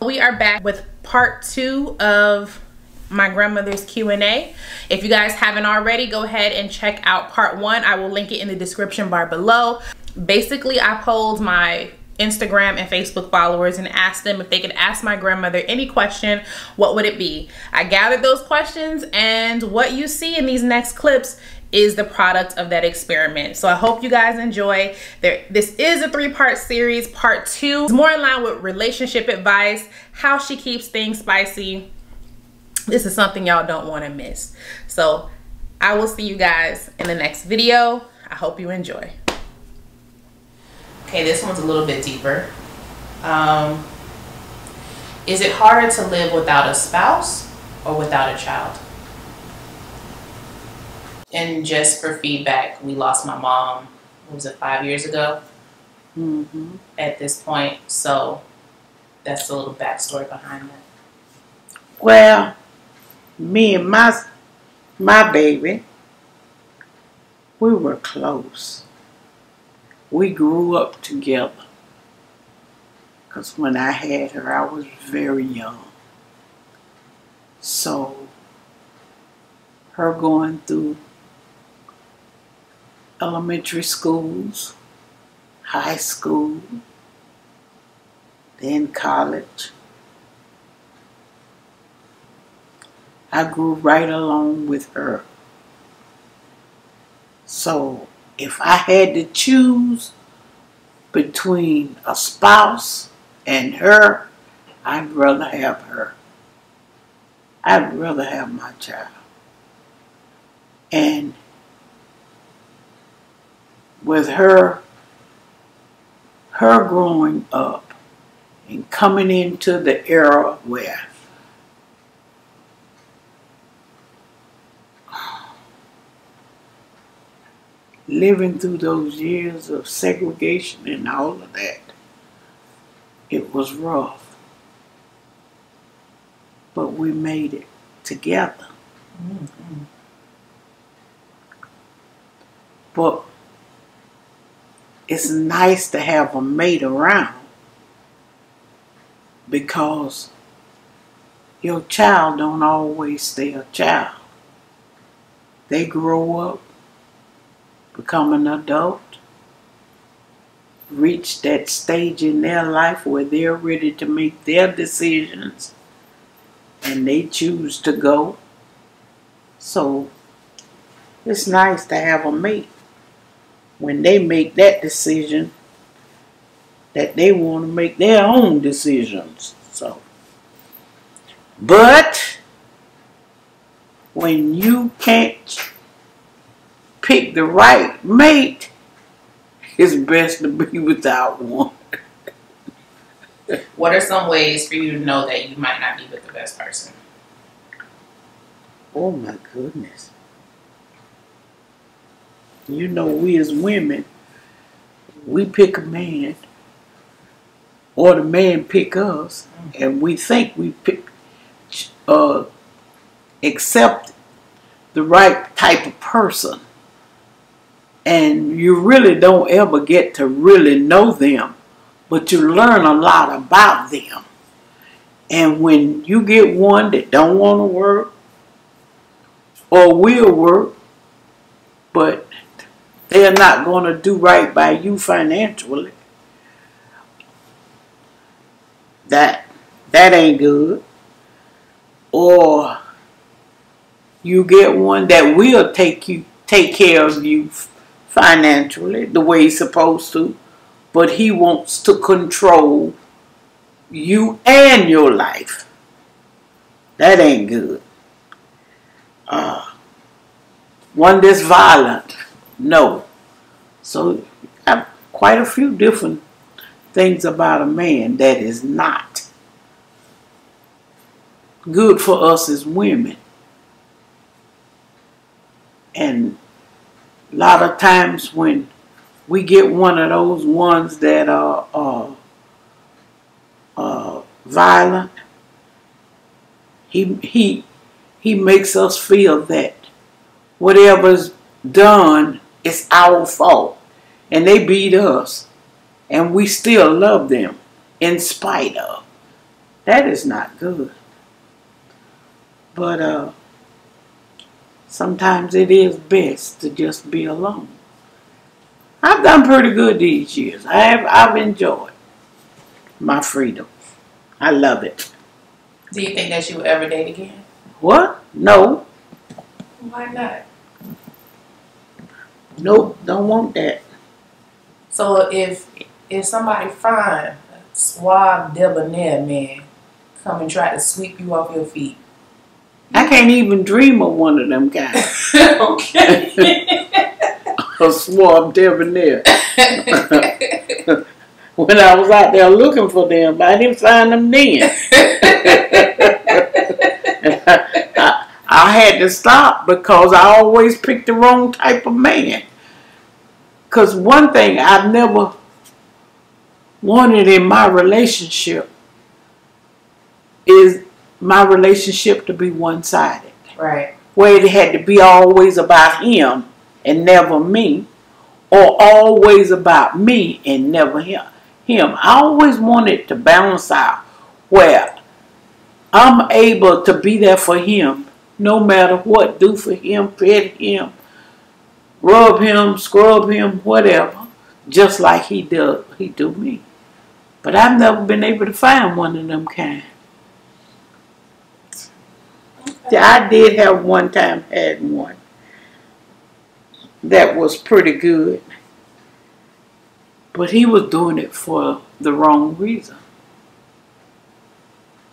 We are back with part 2 of my grandmother's Q&A. If you guys haven't already, go ahead and check out part 1. I will link it in the description bar below. Basically, I polled my Instagram and Facebook followers and asked them if they could ask my grandmother any question, what would it be? I gathered those questions, and what you see in these next clips is the product of that experiment. So I hope you guys enjoy. This is a 3-part series. Part 2 is more in line with relationship advice, how she keeps things spicy. This is something y'all don't want to miss. So I will see you guys in the next video. I hope you enjoy. Okay, this one's a little bit deeper. Is it harder to live without a spouse or without a child? And just for feedback, we lost my mom, what was it, 5 years ago? At this point, so that's a little backstory behind that. Well, me and my baby, we were close. We grew up together. Because when I had her, I was very young. So, her going through elementary schools, high school, then college. I grew right along with her. So if I had to choose between a spouse and her, I'd rather have her. I'd rather have my child. And with her growing up and coming into the era where living through those years of segregation and all of that, it was rough. But we made it together. But it's nice to have a mate around because your child don't always stay a child. They grow up, become an adult, reach that stage in their life where they're ready to make their decisions and they choose to go. So it's nice to have a mate when they make that decision that they want to make their own decisions. So, but when you can't pick the right mate, it's best to be without one. What are some ways for you to know that you might not be with the best person? Oh my goodness. You know, we as women, we pick a man, or the man pick us, and we think we accept the right type of person. And you really don't ever get to really know them, but you learn a lot about them. And when you get one that don't want to work, or will work, but they're not going to do right by you financially, that ain't good. Or you get one that will take care of you financially the way he's supposed to, but he wants to control you and your life. That ain't good. One that's violent, no. So I have quite a few different things about a man that is not good for us as women. And a lot of times when we get one of those ones that are violent, he makes us feel that whatever's done is our fault, and they beat us, and we still love them in spite of. That is not good. But sometimes it is best to just be alone. I've done pretty good these years. I've enjoyed my freedom. I love it. Do you think that you would ever date again? What? No. Why not? Nope, don't want that. So if somebody find a suave debonair man come and try to sweep you off your feet. I can't even dream of one of them guys. Okay. A suave debonair. When I was out there looking for them, I didn't find them then. I had to stop because I always picked the wrong type of man. Because one thing I've never wanted in my relationship is my relationship to be one-sided. Right. Where it had to be always about him and never me, or always about me and never him. I always wanted to balance out where I'm able to be there for him no matter what, do for him, pet him, rub him, scrub him, whatever, just like he do me. But I've never been able to find one of them kind. Okay. I did have one time, had one that was pretty good. But he was doing it for the wrong reason.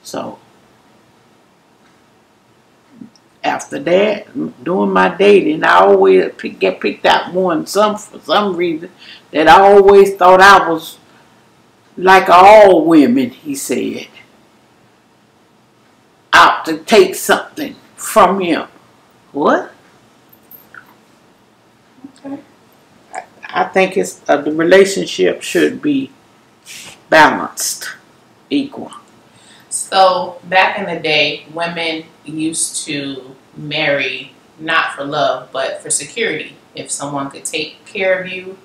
So, after that, doing my dating, I always get picked out one for some reason that I always thought I was like all women, he said, out to take something from him. What? Okay. I think it's the relationship should be balanced, equal. So back in the day, women used to marry not for love, but for security. If someone could take care of you.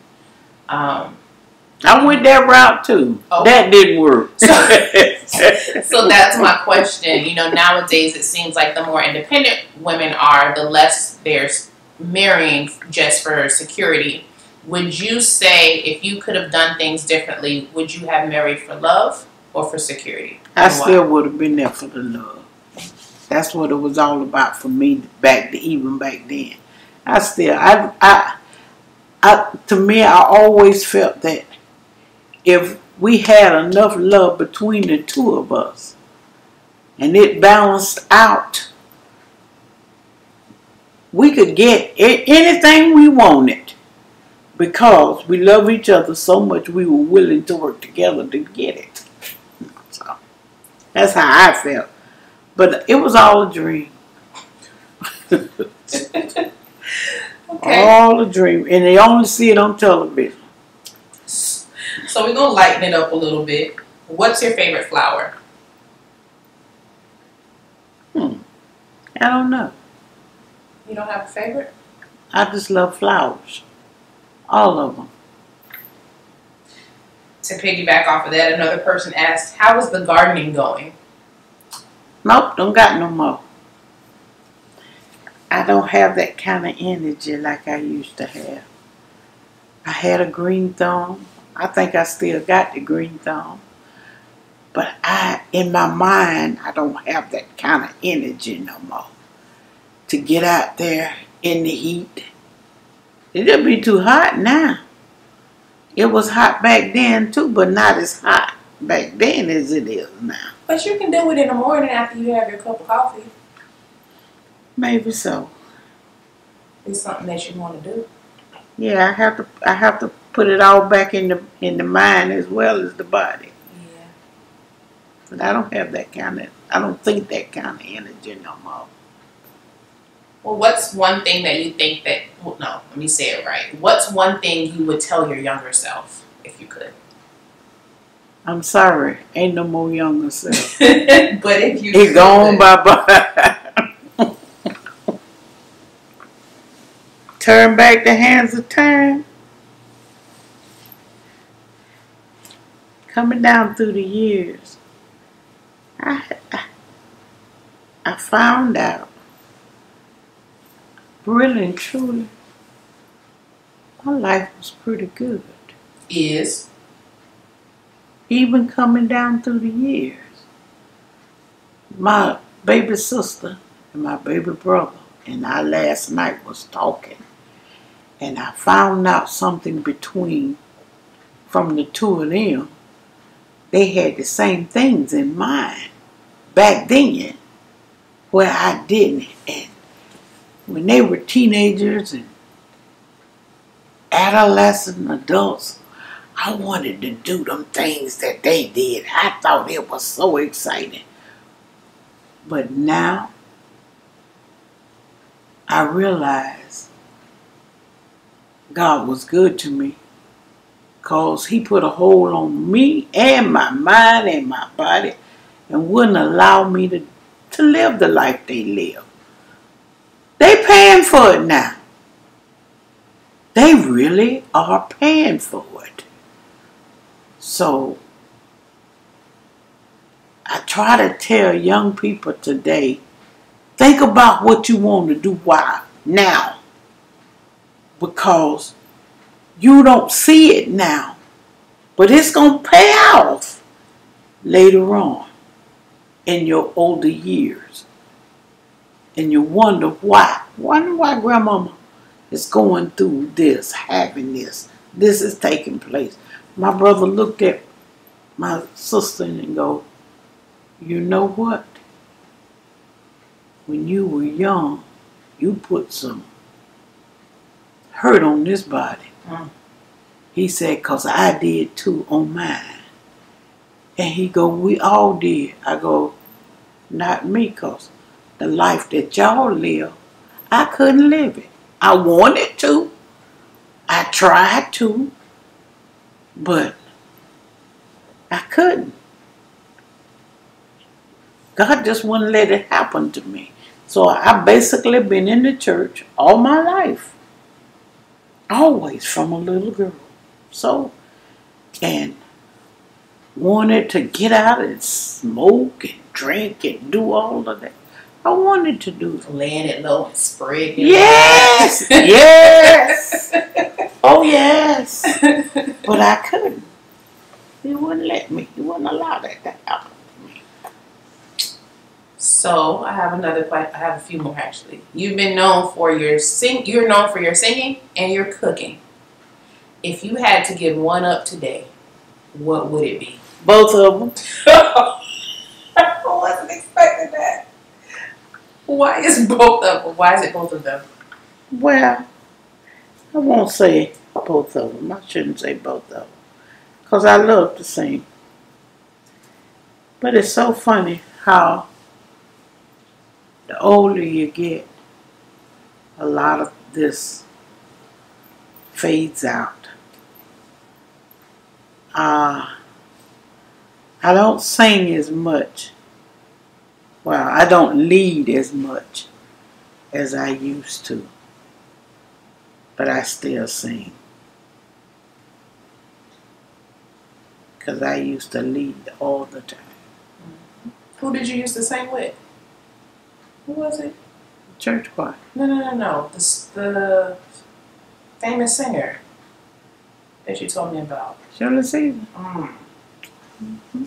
I went that route too. Okay. That didn't work. So that's my question. You know, nowadays it seems like the more independent women are, the less they're marrying just for security. Would you say if you could have done things differently, would you have married for love or for security? I still would have been there for the love. That's what it was all about for me even back then. To me, I always felt that if we had enough love between the two of us and it balanced out, we could get anything we wanted because we love each other so much we were willing to work together to get it. So that's how I felt. But it was all a dream. Okay. All a dream. And they only see it on television. So we're going to lighten it up a little bit. What's your favorite flower? I don't know. You don't have a favorite? I just love flowers. All of them. To piggyback off of that, another person asked, how is the gardening going? Nope, don't got no more. I don't have that kind of energy like I used to have. I had a green thumb. I think I still got the green thumb. But in my mind, I don't have that kind of energy no more. To get out there in the heat. It'll be too hot now. It was hot back then too, but not as hot back then as it is now. But you can do it in the morning after you have your cup of coffee. Maybe so. It's something that you want to do. Yeah, I have to put it all back in the mind as well as the body. Yeah. But I don't have that kind of, I don't think that kind of energy no more. Well, what's one thing that you think that, well, no, let me say it right. What's one thing you would tell your younger self, if you could? I'm sorry, ain't no more younger self. But if you It's gone bye-bye. Turn back the hands of time. Coming down through the years, I, I found out, really and truly, my life was pretty good. Is? Even coming down through the years. My baby sister and my baby brother and I last night was talking. And I found out something from the two of them. They had the same things in mind back then, where I didn't. And when they were teenagers and adolescent adults, I wanted to do them things that they did. I thought it was so exciting. But now, I realize God was good to me, because He put a hold on me and my mind and my body and wouldn't allow me to live the life they live. They paying for it now. They really are paying for it. So I try to tell young people today, think about what you want to do. Why? Now. Because you don't see it now, but it's going to pay off later on in your older years. And you wonder why. Wonder why grandmama is going through this, having this. This is taking place. My brother looked at my sister and go, you know what? When you were young, you put some hurt on this body. He said, because I did too on mine. And he go, we all did. I go, not me, because the life that y'all live, I couldn't live it. I wanted to. I tried to. But I couldn't. God just wouldn't let it happen to me. So I basically been in the church all my life. Always from a little girl. So, and wanted to get out and smoke and drink and do all of that. I wanted to do it. Laying it low and spreading it. Yes! Yes! Oh, yes. But I couldn't. He wouldn't let me. He wouldn't allow that to happen to me. So I have another question. I have a few more actually. You've been known for your You're known for your singing and your cooking. If you had to give one up today, what would it be? Both of them. I wasn't expecting that. Why is both of them? Why is it both of them? Well, I won't say both of them. I shouldn't say both of them, because I love to sing. But it's so funny how the older you get, a lot of this fades out. I don't sing as much. Well, I don't lead as much as I used to. But I still sing. Because I used to lead all the time. Who did you used to sing with? Who was it? Church choir. No. The famous singer that you told me about. Shirley Caesar. Mm-hmm.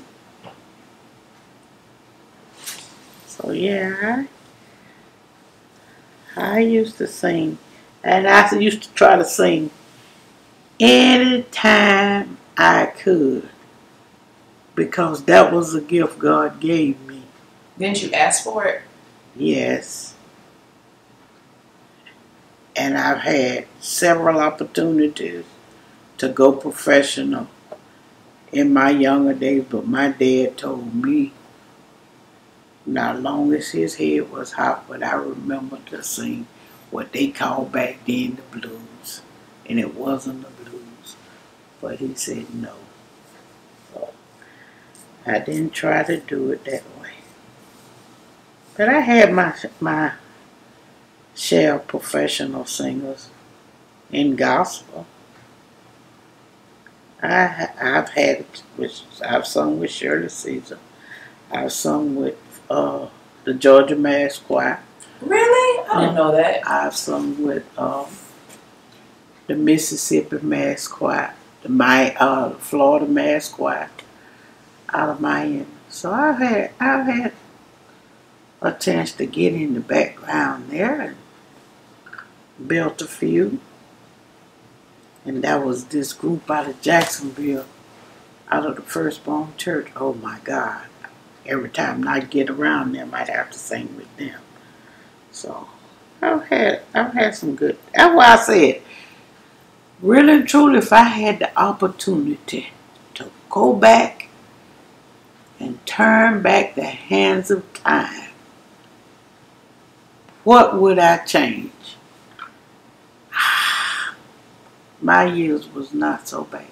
So yeah, I used to sing, and I used to try to sing anytime I could, because that was a gift God gave me. Didn't you ask for it? Yes. And I've had several opportunities to go professional in my younger days, but my dad told me, not long as his head was hot, but I remember to sing what they called back then the blues. And it wasn't the blues. But he said no. So I didn't try to do it that way. But I had my share of professional singers in gospel. I've sung with Shirley Caesar. I sung with the Georgia Mass Choir. Really? I didn't know that. I've sung with the Mississippi Mass Choir, the Florida Mass Choir out of Miami. So I've had a chance to get in the background there and built a few. And that was this group out of Jacksonville, out of the Firstborn Church. Oh my God. Every time I get around them, I'd have to sing with them. So I've had some good. That's why I said, really and truly, if I had the opportunity to go back and turn back the hands of time, what would I change? My years was not so bad.